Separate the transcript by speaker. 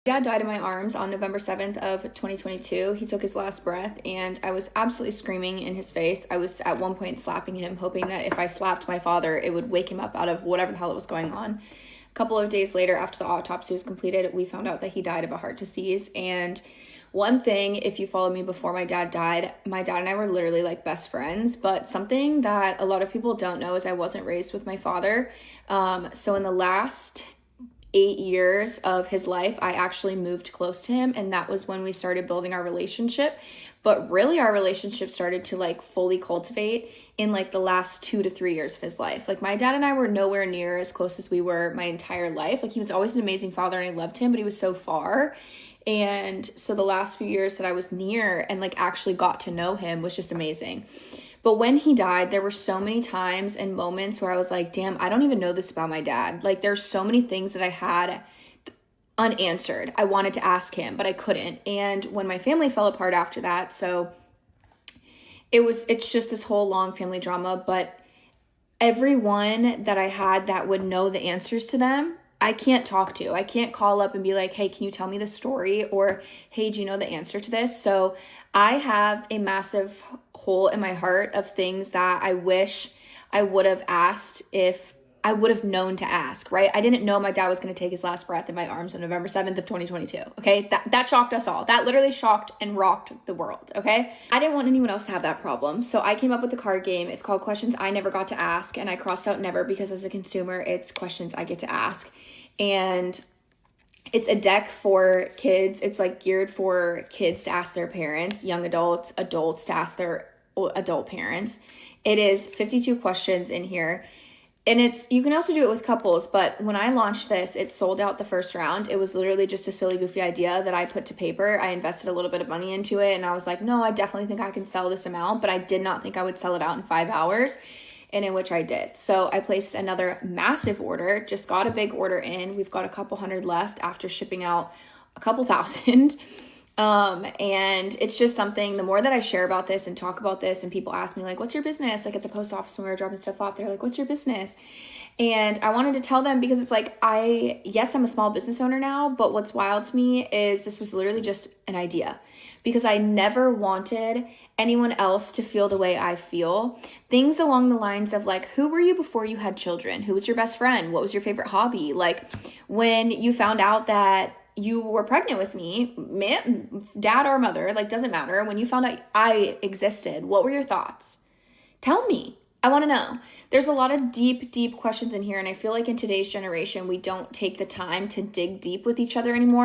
Speaker 1: Dad died in my arms on November 7th of 2022. He took his last breath and I was absolutely screaming in his face. I was at one point slapping him, hoping that if I slapped my father, it would wake him up out of whatever the hell was going on. A couple of days later, after the autopsy was completed, we found out that he died of a heart disease. And one thing, if you followed me before my dad died, my dad and I were literally like best friends. But something that a lot of people don't know is I wasn't raised with my father. So in the last 8 years of his life, I actually moved close to him, and that was when we started building our relationship. But really, our relationship started to like fully cultivate in like the last 2 to 3 years of his life. Like, my dad and I were nowhere near as close as we were my entire life. Like, he was always an amazing father and I loved him, but he was so far. And so the last few years that I was near and like actually got to know him was just amazing. But when he died, there were so many times and moments where I was like, damn, I don't even know this about my dad. Like, there's so many things that I had unanswered. I wanted to ask him, but I couldn't. And when my family fell apart after that, so it's just this whole long family drama. But everyone that I had that would know the answers to them, I can't talk to. I can't call up and be like, hey, can you tell me the story? Or, hey, do you know the answer to this? So I have a massive hole in my heart of things that I wish I would have asked if I would have known to ask, right? I didn't know my dad was going to take his last breath in my arms on November 7th of 2022, okay? That shocked us all. That literally shocked and rocked the world, okay? I didn't want anyone else to have that problem, so I came up with a card game. It's called Questions I Never Got to Ask, and I crossed out never because as a consumer, it's questions I get to ask. And it's a deck for kids. It's like geared for kids to ask their parents, young adults, adults to ask their adult parents. It is 52 questions in here. And you can also do it with couples, but when I launched this, it sold out the first round. It was literally just a silly, goofy idea that I put to paper. I invested a little bit of money into it, and I was like, no, I definitely think I can sell this amount, but I did not think I would sell it out in 5 hours, and in which I did. So I placed another massive order, just got a big order in. We've got a couple hundred left after shipping out a couple thousand. And it's just something, the more that I share about this and talk about this, and people ask me like, what's your business? Like at the post office when we were dropping stuff off, they're like, what's your business? And I wanted to tell them because it's like, yes, I'm a small business owner now, but what's wild to me is this was literally just an idea because I never wanted anyone else to feel the way I feel. Things along the lines of like, who were you before you had children? Who was your best friend? What was your favorite hobby? Like when you found out that you were pregnant with me, dad or mother, like doesn't matter. When you found out I existed, what were your thoughts? Tell me. I want to know. There's a lot of deep, deep questions in here. And I feel like in today's generation, we don't take the time to dig deep with each other anymore.